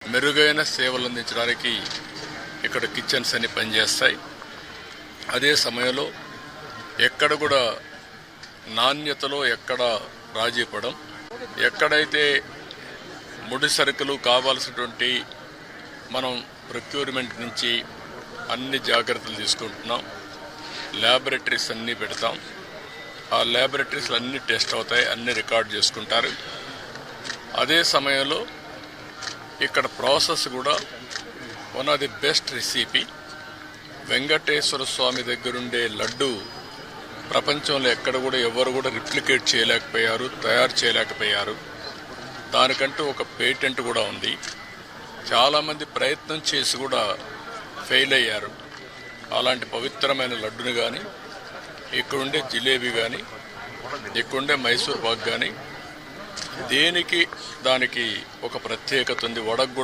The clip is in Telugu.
మెరుగైన సేవలు అందించడానికి ఇక్కడ కిచెన్స్ అన్ని పనిచేస్తాయి. అదే సమయంలో ఎక్కడ కూడా నాణ్యతలో ఎక్కడ రాజీ పడం, ఎక్కడైతే ముడి సరుకులు కావాల్సినటువంటి మనం ప్రొక్యూర్మెంట్ నుంచి అన్ని జాగ్రత్తలు తీసుకుంటున్నాం. ల్యాబొరేటరీస్ అన్నీ పెడతాం. ఆ ల్యాబొరేటరీస్లో అన్ని టెస్ట్ అవుతాయి, అన్ని రికార్డ్ చేసుకుంటారు. అదే సమయంలో ఇక్కడ ప్రాసెస్ కూడా one of the best recipe. Venkateswara Swamy దగ్గరుండే లడ్డు ప్రపంచంలో ఎక్కడ కూడా ఎవరు కూడా రిప్లికేట్ చేయలేకపోయారు, తయారు చేయలేకపోయారు. దానికంటూ ఒక పేటెంట్ కూడా ఉంది. చాలామంది ప్రయత్నం చేసి కూడా ఫెయిల్ అయ్యారు. అలాంటి పవిత్రమైన లడ్డుని కానీ, ఇక్కడుండే జిలేబీ కానీ, ఇక్కడుండే మైసూర్ పాక్ కానీ, దేనికి దానికి ఒక ప్రత్యేకత ఉంది. వడకు